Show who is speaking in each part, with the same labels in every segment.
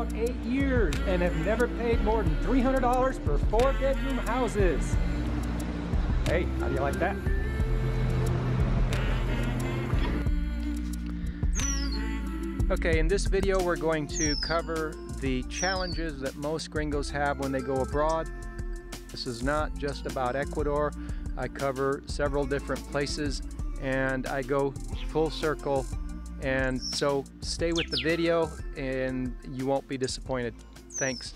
Speaker 1: about 8 years and have never paid more than $300 for 4-bedroom houses. Hey, how do you like that? Okay, in this video we're going to cover the challenges that most gringos have when they go abroad. This is not just about Ecuador. I cover several different places and I go full circle, and so stay with the video and you won't be disappointed. Thanks.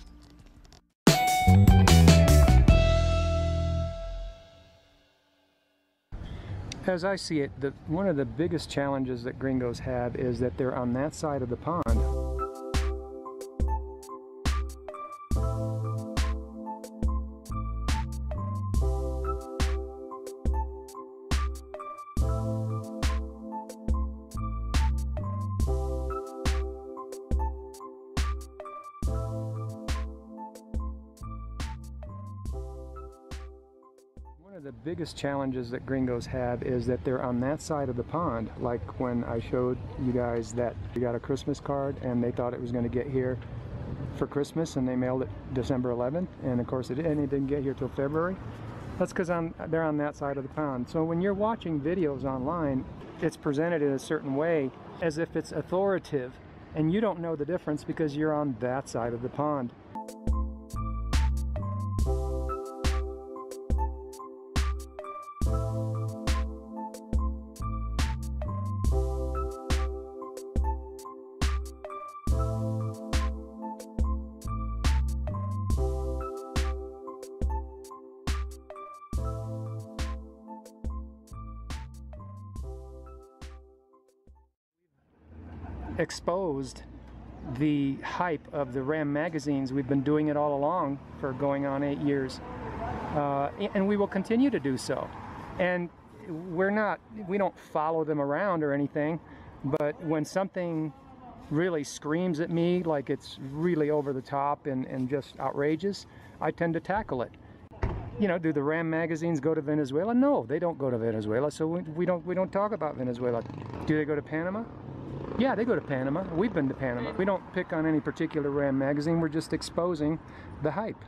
Speaker 1: As I see it, one of the biggest challenges that gringos have is that they're on that side of the pond. One of the biggest challenges that gringos have is that they're on that side of the pond. Like when I showed you guys that we got a Christmas card and they thought it was going to get here for Christmas and they mailed it December 11th, and of course it didn't get here till February. That's because they're on that side of the pond. So when you're watching videos online, it's presented in a certain way as if it's authoritative, and you don't know the difference because you're on that side of the pond. Exposed the hype of the Ram magazines. We've been doing it all along for going on 8 years, and we will continue to do so. And we don't follow them around or anything, but when something really screams at me like it's really over the top and just outrageous, I tend to tackle it. You know, do the Ram magazines go to Venezuela? No, they don't go to Venezuela, so we don't talk about Venezuela. Do they go to Panama? Yeah, they go to Panama. We've been to Panama. We don't pick on any particular Ram magazine. We're just exposing the hype.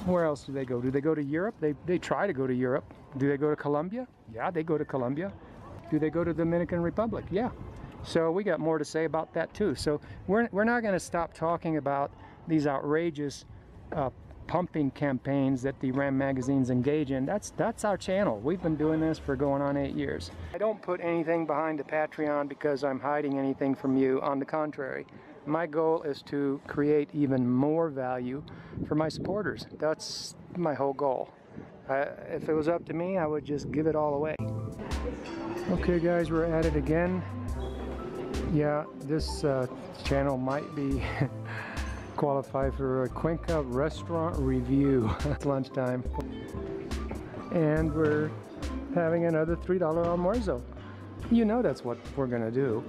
Speaker 1: Where else do they go? Do they go to Europe? They try to go to Europe. Do they go to Colombia? Yeah, they go to Colombia. Do they go to the Dominican Republic? Yeah. So we got more to say about that too. So we're not going to stop talking about these outrageous pumping campaigns that the Ram magazines engage in. That's our channel. We've been doing this for going on 8 years. I don't put anything behind the Patreon because I'm hiding anything from you. On the contrary, my goal is to create even more value for my supporters. That's my whole goal. If it was up to me, I would just give it all away. Okay guys, we're at it again. Yeah, this channel might be qualify for a Cuenca restaurant review. It's lunchtime and we're having another $3 almuerzo. You know that's what we're gonna do.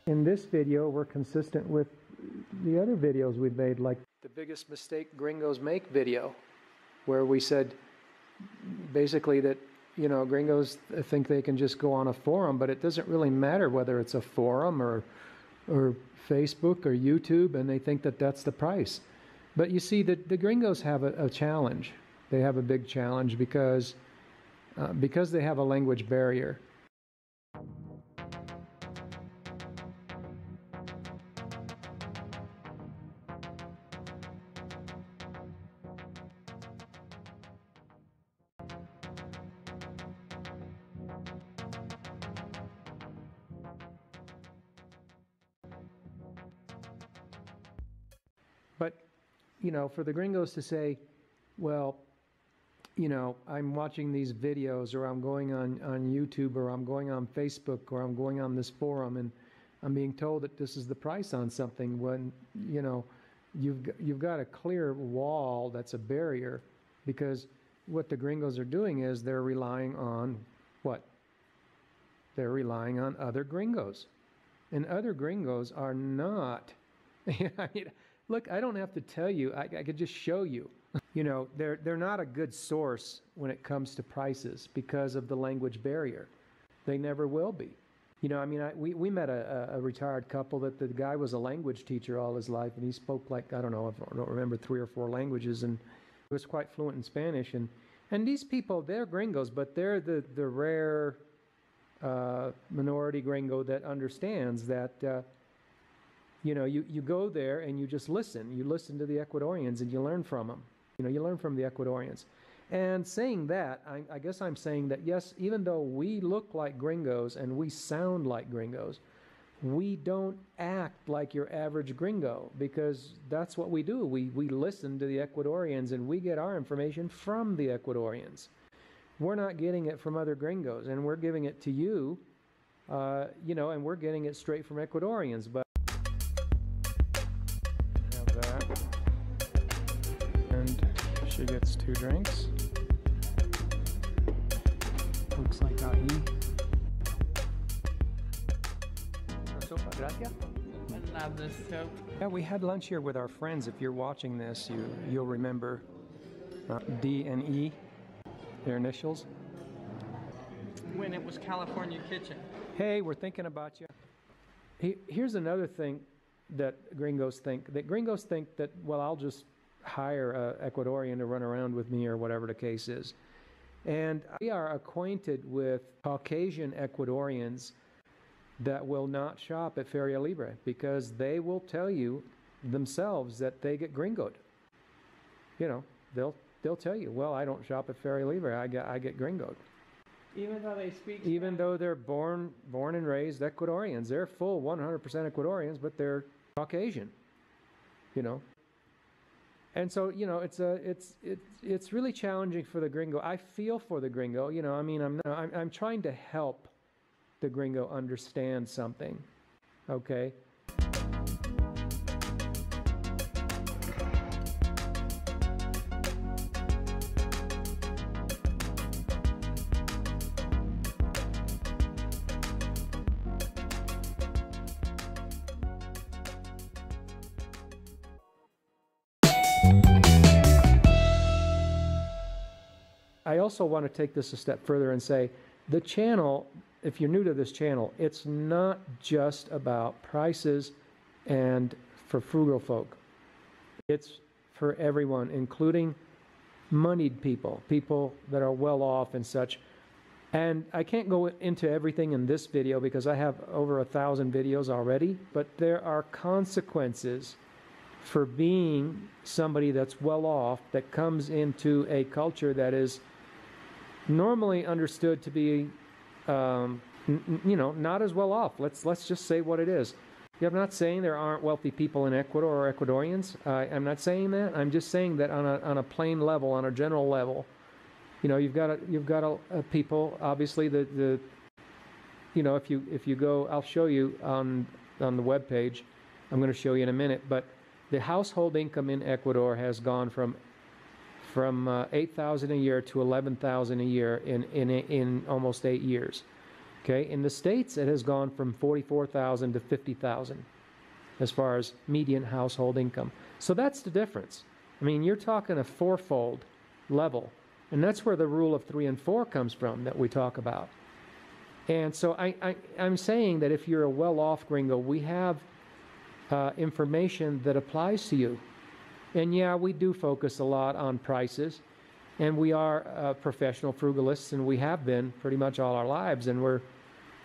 Speaker 1: In this video we're consistent with the other videos we've made, like the biggest mistake gringos make video, where we said basically that, you know, gringos think they can just go on a forum, but it doesn't really matter whether it's a forum or Facebook or YouTube, and they think that that's the price. But you see, the gringos have a challenge. They have a big challenge because they have a language barrier. But, you know, for the gringos to say, well, you know, I'm watching these videos, or I'm going on YouTube, or I'm going on Facebook, or I'm going on this forum, and I'm being told that this is the price on something, when, you know, you've got a clear wall that's a barrier, because what the gringos are doing is they're relying on what? They're relying on other gringos. And other gringos are not, I mean, look, I don't have to tell you, I could just show you. You know, they're not a good source when it comes to prices because of the language barrier. They never will be. You know, I mean, we met a retired couple that the guy was a language teacher all his life, and he spoke like, I don't know, I don't remember, 3 or 4 languages, and he was quite fluent in Spanish. And these people, they're gringos, but they're the rare minority gringo that understands that, you know, you go there and you just listen. You listen to the Ecuadorians and you learn from them. You know, you learn from the Ecuadorians. And saying that, I guess I'm saying that, yes, even though we look like gringos and we sound like gringos, we don't act like your average gringo, because that's what we do. We listen to the Ecuadorians and we get our information from the Ecuadorians. We're not getting it from other gringos, and we're giving it to you, you know, and we're getting it straight from Ecuadorians. But have that. And she gets 2 drinks. Looks like ají. Sopa, gracias.
Speaker 2: I love this soap.
Speaker 1: Yeah, we had lunch here with our friends. If you're watching this, you'll remember D and E, their initials.
Speaker 2: When it was California Kitchen.
Speaker 1: Hey, we're thinking about you. Here's another thing that gringos think. Gringos think that, well, I'll just hire an Ecuadorian to run around with me or whatever the case is. And we are acquainted with Caucasian Ecuadorians that will not shop at Feria Libre because they will tell you themselves that they get gringoed. You know, they'll tell you, well, I don't shop at Feria Libre, I get gringoed.
Speaker 2: Even though they speak
Speaker 1: Even though they're born and raised Ecuadorians. They're full 100% Ecuadorians, but they're Caucasian. You know. And so, you know, it's really challenging for the gringo. I feel for the gringo. You know, I mean, I'm trying to help the gringo understand something. Okay. I also want to take this a step further and say the channel, if you're new to this channel, it's not just about prices and for frugal folk. It's for everyone, including moneyed people, people that are well off and such. And I can't go into everything in this video because I have over 1,000 videos already, but there are consequences for being somebody that's well off, that comes into a culture that is normally understood to be, you know, not as well off. Let's just say what it is. I'm not saying there aren't wealthy people in Ecuador or Ecuadorians. I'm not saying that. I'm just saying that on a plain level, on a general level, you know, you've got a people. Obviously, the you know, if you go, I'll show you on the webpage. I'm going to show you in a minute, but the household income in Ecuador has gone from $8,000 a year to $11,000 a year in almost 8 years. Okay, in the States it has gone from $44,000 to $50,000 as far as median household income. So that's the difference. I mean, you're talking a 4-fold level, and that's where the rule of 3 and 4 comes from that we talk about. And so I'm saying that if you're a well-off gringo, we have information that applies to you. And yeah, we do focus a lot on prices, and we are professional frugalists, and we have been pretty much all our lives, and we're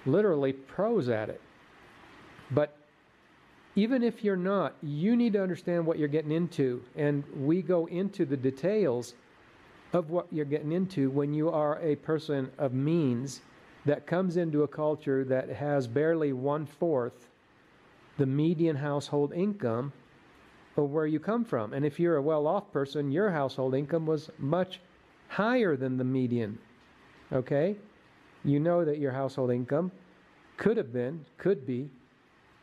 Speaker 1: literally pros at it. But even if you're not, you need to understand what you're getting into, and we go into the details of what you're getting into when you are a person of means that comes into a culture that has barely 1/4 the median household income of where you come from. And if you're a well-off person, your household income was much higher than the median. Okay? You know that your household income could be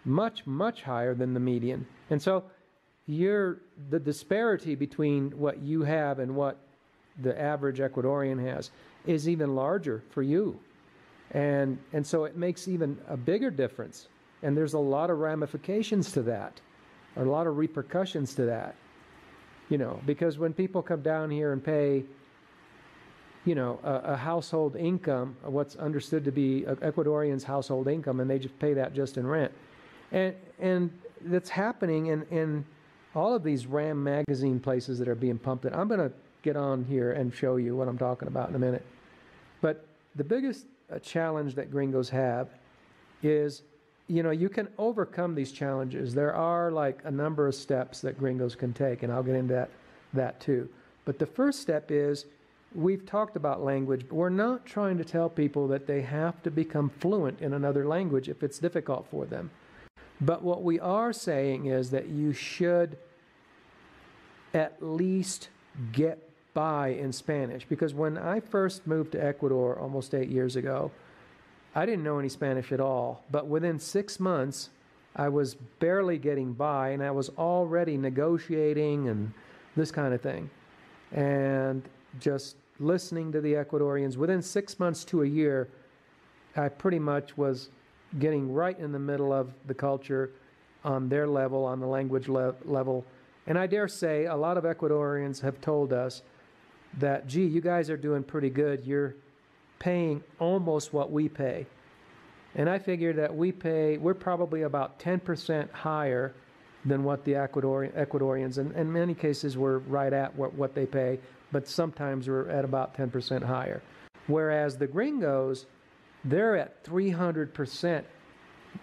Speaker 1: much, much higher than the median. And so the disparity between what you have and what the average Ecuadorian has is even larger for you. And so it makes even a bigger difference. And there's a lot of ramifications to that, or a lot of repercussions to that, you know, because when people come down here and pay, you know, a household income, what's understood to be Ecuadorians' household income, and they just pay that just in rent. And that's happening in all of these Ram magazine places that are being pumped in. I'm going to get on here and show you what I'm talking about in a minute. But the biggest challenge that gringos have is, you know, you can overcome these challenges. There are like a number of steps that gringos can take, and I'll get into that too. But the first step is, we've talked about language, but we're not trying to tell people that they have to become fluent in another language if it's difficult for them. But what we are saying is that you should at least get by in Spanish. Because when I first moved to Ecuador almost 8 years ago, I didn't know any Spanish at all. But within 6 months, I was barely getting by, and I was already negotiating and this kind of thing. And just listening to the Ecuadorians, within 6 months to a year, I pretty much was getting right in the middle of the culture on their level, on the language level. And I dare say a lot of Ecuadorians have told us that, gee, you guys are doing pretty good. You're paying almost what we pay. And I figured that we're probably about 10% higher than what the Ecuadorians, and in many cases we're right at what they pay, but sometimes we're at about 10% higher. Whereas the gringos, they're at 300%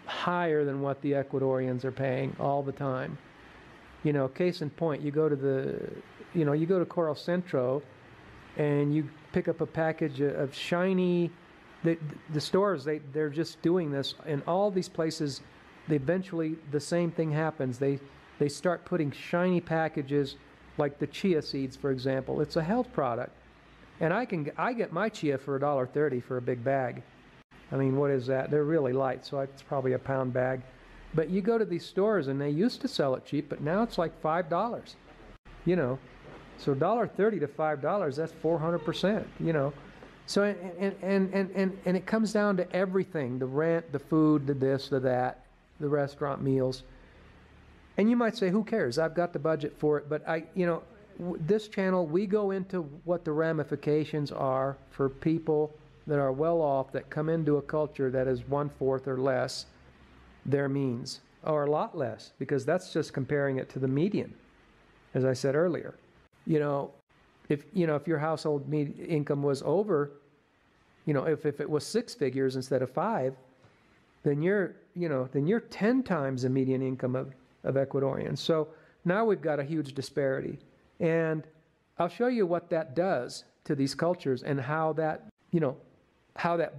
Speaker 1: higher than what the Ecuadorians are paying all the time. You know, case in point, you go to Coral Centro and you pick up a package of shiny, the stores, they're just doing this in all these places. Eventually the same thing happens. They start putting shiny packages, like the chia seeds, for example. It's a health product. And I get my chia for $1.30 for a big bag. I mean, what is that? They're really light, so it's probably a pound bag. But you go to these stores, and they used to sell it cheap, but now it's like $5. You know, so $1.30 to $5, that's 400%. You know, so and it comes down to everything: the rent, the food, the this, the that, the restaurant meals. And you might say, who cares? I've got the budget for it. But this channel, we go into what the ramifications are for people that are well off, that come into a culture that is 1/4 or less their means, or a lot less, because that's just comparing it to the median, as I said earlier. You know, if your household income was over, if it was 6 figures instead of 5, then you're 10 times the median income of Ecuadorians. So now we've got a huge disparity. And I'll show you what that does to these cultures, and how that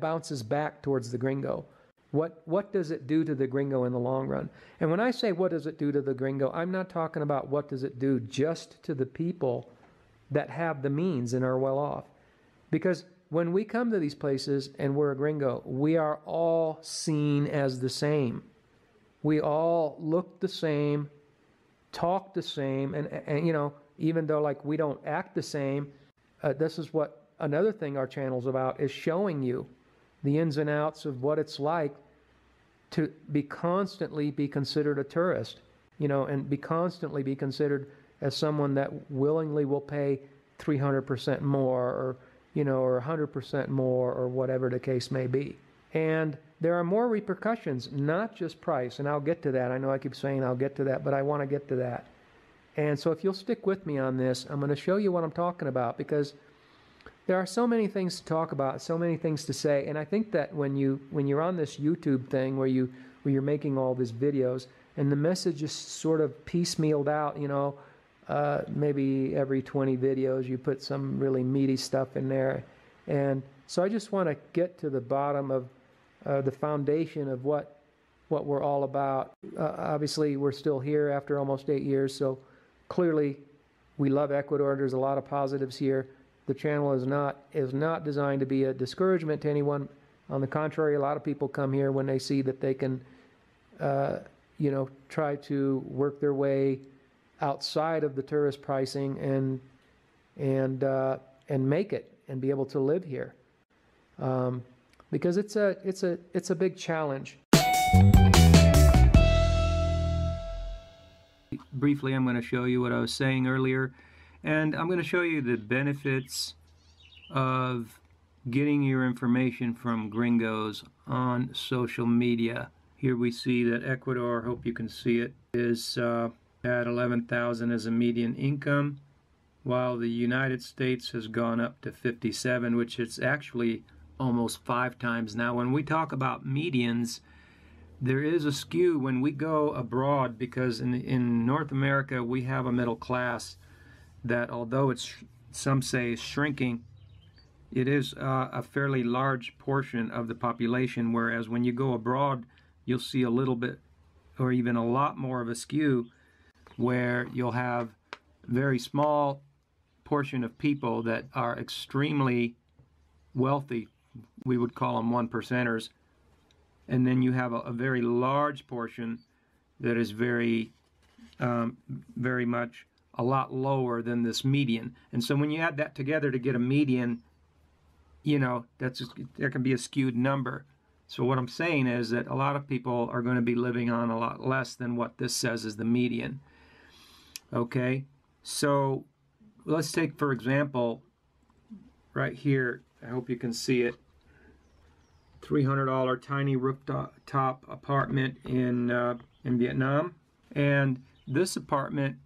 Speaker 1: bounces back towards the gringo. What does it do to the gringo in the long run? And when I say what does it do to the gringo, I'm not talking about what does it do just to the people that have the means and are well off. Because when we come to these places and we're a gringo, we are all seen as the same. We all look the same, talk the same, and even though like we don't act the same, this is what another thing our channel's about, is showing you the ins and outs of what it's like to constantly be considered a tourist, and constantly be considered as someone that willingly will pay 300% more, or 100% more, or whatever the case may be. And there are more repercussions, not just price, and I'll get to that. I know I keep saying I'll get to that, but I want to get to that. And so if you'll stick with me on this, I'm going to show you what I'm talking about, because there are so many things to talk about, so many things to say, and I think that when you're on this YouTube thing where you're making all these videos, and the message is sort of piecemealed out, maybe every 20 videos you put some really meaty stuff in there, and so I just want to get to the bottom of the foundation of what we're all about. Obviously, we're still here after almost 8 years, so clearly we love Ecuador. There's a lot of positives here. The channel is not designed to be a discouragement to anyone. On the contrary, a lot of people come here when they see that they can, try to work their way outside of the tourist pricing and make it and be able to live here, because it's a big challenge. Briefly, I'm going to show you what I was saying earlier. And I'm going to show you the benefits
Speaker 3: of getting your information from gringos on social media. Here we see that Ecuador, hope you can see it, is at 11,000 as a median income, while the United States has gone up to 57, which is actually almost 5 times. Now, when we talk about medians, there is a skew when we go abroad, because in North America we have a middle class that, although it's, some say, shrinking, it is a fairly large portion of the population, whereas when you go abroad you'll see a little bit or even a lot more of a skew, where you'll have very small portion of people that are extremely wealthy, we would call them 1%ers, and then you have a very large portion that is very much a lot lower than this median. And so when you add that together to get a median, you know, that can be a skewed number. So what I'm saying is that a lot of people are going to be living on a lot less than what this says is the median. Okay, so let's take, for example, right here, I hope you can see it, $300 tiny rooftop apartment in Vietnam. And this apartment,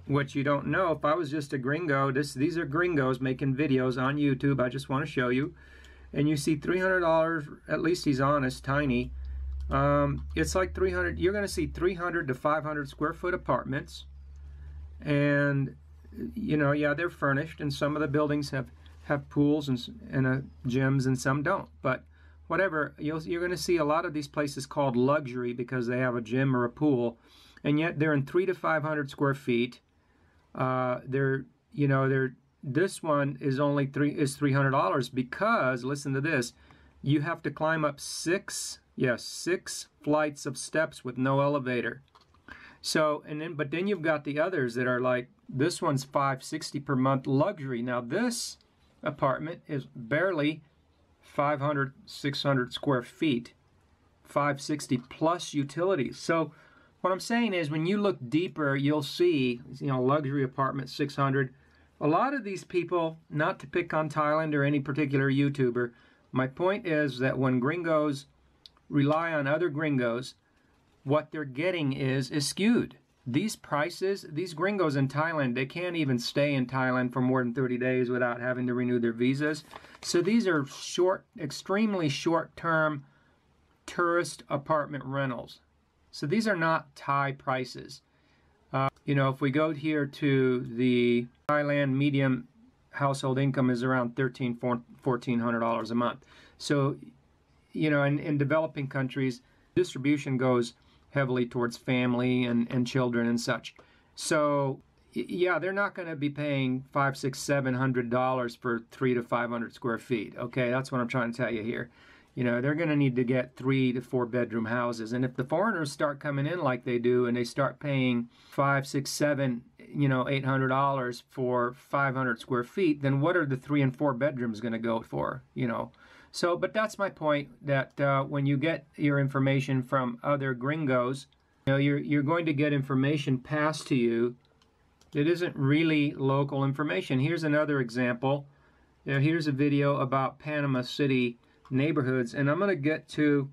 Speaker 3: what you don't know, if I was just a gringo, these are gringos making videos on YouTube, I just want to show you, and you see $300, at least he's honest, tiny. It's like 300, you're going to see 300 to 500 square foot apartments, and you know, yeah, they're furnished, and some of the buildings have pools and gyms, and some don't. But whatever, you're going to see a lot of these places called luxury because they have a gym or a pool, and yet they're in 300 to 500 square feet. This one is only $300 because, listen to this, you have to climb up 6 flights of steps with no elevator. So, but then you've got the others that are like, this one's $560 per month luxury. Now this apartment is barely 500, 600 square feet, $560 plus utilities. So what I'm saying is, when you look deeper, you'll see, you know, luxury apartment, 600. A lot of these people, not to pick on Thailand or any particular YouTuber, my point is that when gringos rely on other gringos, what they're getting is skewed. These prices, these gringos in Thailand, they can't even stay in Thailand for more than 30 days without having to renew their visas. So these are short, extremely short-term tourist apartment rentals. So these are not Thai prices. You know, if we go here to the Thailand medium household income is around $1,400 a month. So, you know, in developing countries, distribution goes heavily towards family and children and such. So, yeah, they're not going to be paying $500, $600, $700 for 300 to 500 square feet. Okay, that's what I'm trying to tell you here. You know, they're going to need to get 3 to 4 bedroom houses. And if the foreigners start coming in like they do, and they start paying $500, $600, $700, you know, $800 for 500 square feet, then what are the 3 and 4 bedrooms going to go for? You know, so, but that's my point, that when you get your information from other gringos, you know, you're going to get information passed to you that isn't really local information. Here's another example. You know, here's a video about Panama City neighborhoods, and I'm going to get to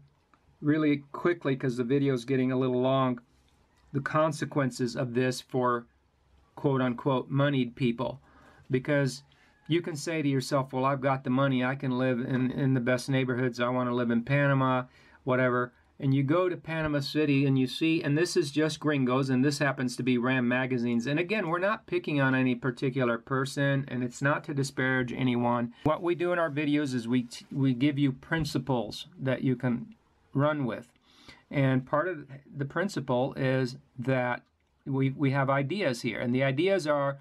Speaker 3: really quickly, because the video is getting a little long, the consequences of this for quote-unquote moneyed people. Because you can say to yourself, well, I've got the money, I can live in the best neighborhoods, I want to live in Panama, whatever, and you go to Panama City and you see, and this is just gringos, and this happens to be Ram magazines, and again, we're not picking on any particular person, and it's not to disparage anyone. What we do in our videos is we give you principles that you can run with, and part of the principle is that we have ideas here, and the ideas are,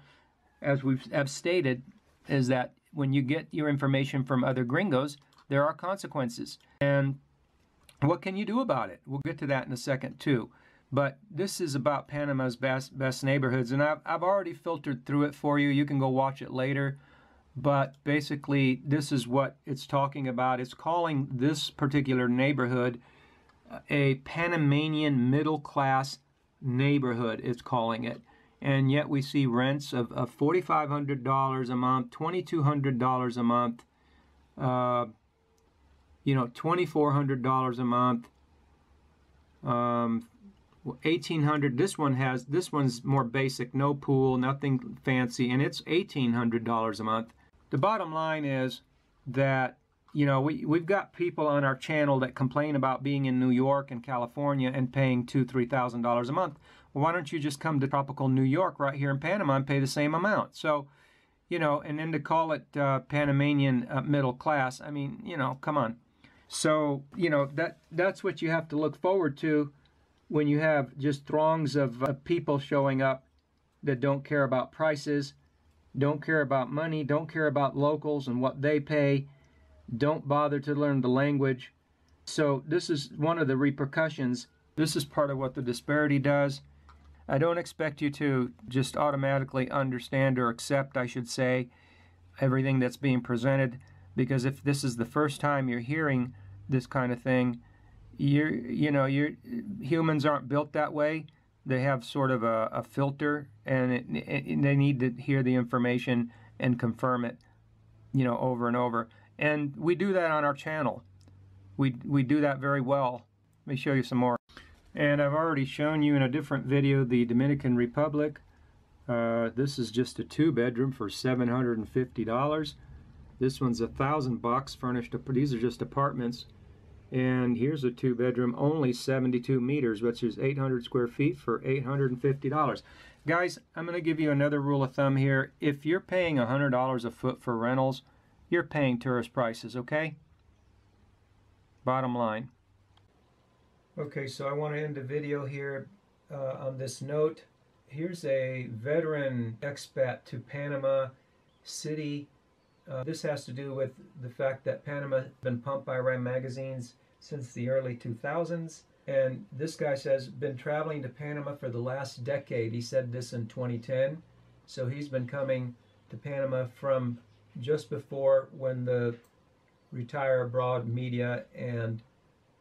Speaker 3: as we have stated, is that when you get your information from other gringos, there are consequences, and what can you do about it? We'll get to that in a second too. But this is about Panama's best neighborhoods, and I've already filtered through it for you. You can go watch it later. But basically, this is what it's talking about. It's calling this particular neighborhood a Panamanian middle-class neighborhood, it's calling it. and yet we see rents of $4,500 a month, $2,200 a month, you know, $2,400 a month, 1,800. This one's more basic, no pool, nothing fancy, and it's $1,800 a month. The bottom line is that, you know, we've got people on our channel that complain about being in New York and California and paying $2,000–3,000 a month. Well, why don't you just come to tropical New York right here in Panama and pay the same amount? So, you know, and then to call it Panamanian middle class, I mean, you know, come on. So, you know, that's what you have to look forward to when you have just throngs of people showing up that don't care about prices, don't care about money, don't care about locals and what they pay, don't bother to learn the language. So this is one of the repercussions. This is part of what the disparity does. I don't expect you to just automatically understand or accept, I should say, everything that's being presented, because if this is the first time you're hearing this kind of thing, humans aren't built that way. They have sort of a filter, and they need to hear the information and confirm it, you know, over and over. And we do that on our channel. We do that very well. Let me show you some more. And I've already shown you in a different video the Dominican Republic. This is just a 2-bedroom for $750. This one's $1,000 furnished. These are just apartments. And here's a 2-bedroom, only 72 meters, which is 800 square feet for $850. Guys, I'm going to give you another rule of thumb here. If you're paying $100 a foot for rentals, you're paying tourist prices, okay? Bottom line. Okay, so I want to end the video here on this note. Here's a veteran expat to Panama City. This has to do with the fact that Panama has been pumped by Ram magazines since the early 2000s. And this guy says, been traveling to Panama for the last decade. He said this in 2010. So he's been coming to Panama from just before when the Retire Abroad media and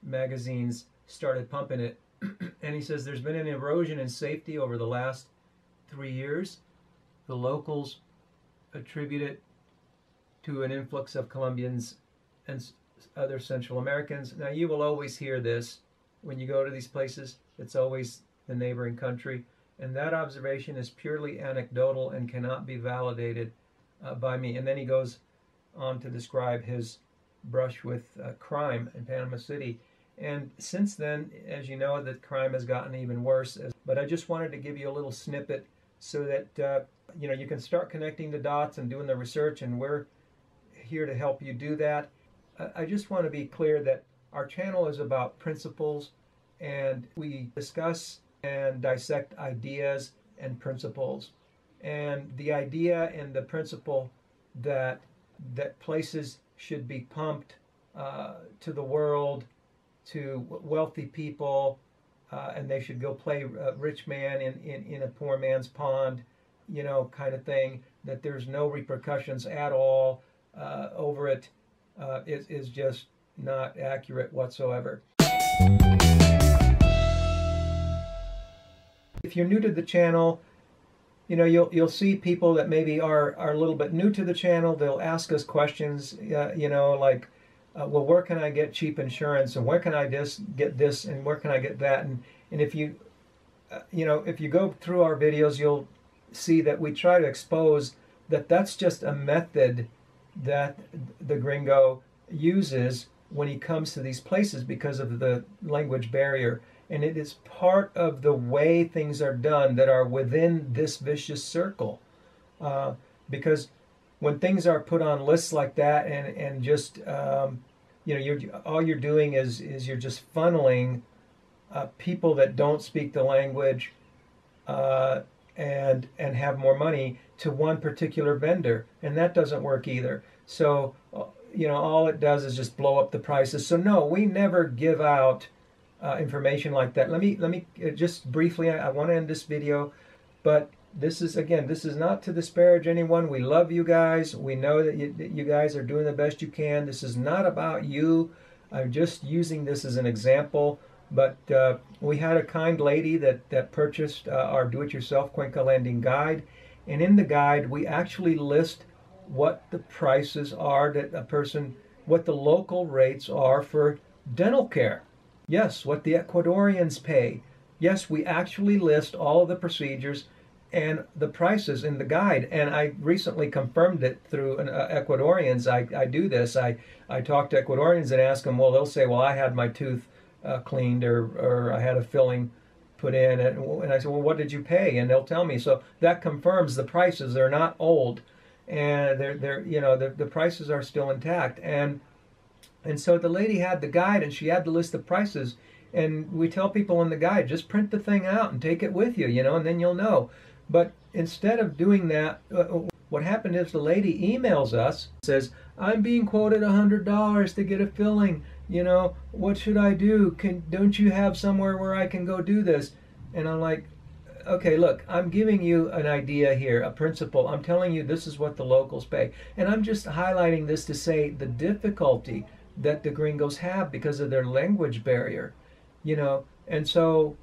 Speaker 3: magazines started pumping it. And he says there's been an erosion in safety over the last 3 years. The locals attribute it to an influx of Colombians and other Central Americans. Now, you will always hear this when you go to these places. It's always the neighboring country. And that observation is purely anecdotal and cannot be validated by me. And then he goes on to describe his brush with crime in Panama City. And since then, as you know, the crime has gotten even worse. But I just wanted to give you a little snippet so that you know, you can start connecting the dots and doing the research, and we're here to help you do that. I just want to be clear that our channel is about principles, and we discuss and dissect ideas and principles. And the idea and the principle that places should be pumped to the world, to wealthy people, and they should go play rich man in a poor man's pond, you know, kind of thing, that there's no repercussions at all over it, is just not accurate whatsoever. If you're new to the channel, you know, you'll see people that maybe are a little bit new to the channel. They'll ask us questions, you know, like, well, where can I get cheap insurance, and where can I get this, and where can I get that? And if you, you know, if you go through our videos, you'll see that we try to expose that that's just a method that the gringo uses when he comes to these places because of the language barrier. And it is part of the way things are done that are within this vicious circle. Because when things are put on lists like that, and just you know, all you're doing is you're just funneling people that don't speak the language and have more money to one particular vendor, and that doesn't work either. So you know, all it does is just blow up the prices. So no, we never give out information like that. Let me just briefly, I want to end this video, but this is, again, this is not to disparage anyone. We love you guys. We know that you guys are doing the best you can. This is not about you. I'm just using this as an example But we had a kind lady that purchased our do-it-yourself Cuenca Landing guide, and in the guide we actually list what the prices are that a person, what the local rates are for dental care. Yes, what the Ecuadorians pay. Yes, we actually list all of the procedures and the prices in the guide. And I recently confirmed it through Ecuadorians. I do this. I talk to Ecuadorians and ask them, well, they'll say, well, I had my tooth cleaned or I had a filling put in. And I say, well, what did you pay? And they'll tell me. So that confirms the prices. They're not old. And they're you know, the prices are still intact. And so the lady had the guide and she had the list of prices. And we tell people in the guide, just print the thing out and take it with you, you know, and then you'll know. But instead of doing that, what happened is the lady emails us, says, I'm being quoted $100 to get a filling. You know, what should I do? Don't you have somewhere where I can go do this? And I'm like, okay, look, I'm giving you an idea here, a principle. I'm telling you this is what the locals pay. And I'm just highlighting this to say the difficulty that the gringos have because of their language barrier, you know. And so,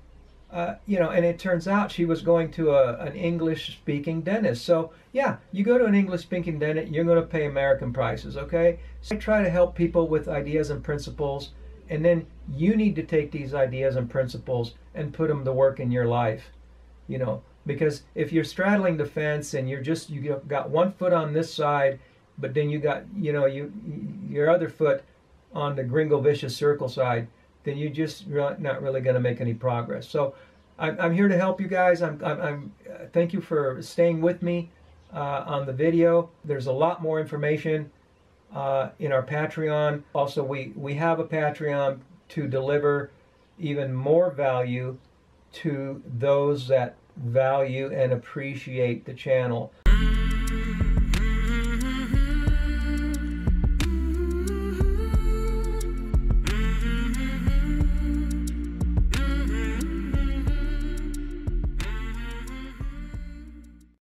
Speaker 3: you know, and it turns out she was going to an English-speaking dentist. So, yeah, you go to an English-speaking dentist, you're going to pay American prices, okay? So I try to help people with ideas and principles, and then you need to take these ideas and principles and put them to work in your life, you know, because if you're straddling the fence and you got one foot on this side, but then you got, you know, your other foot on the Gringo Vicious Circle side, then you're just not really going to make any progress. So I'm here to help you guys. Thank you for staying with me on the video. There's a lot more information in our Patreon. Also, we have a Patreon to deliver even more value to those that value and appreciate the channel.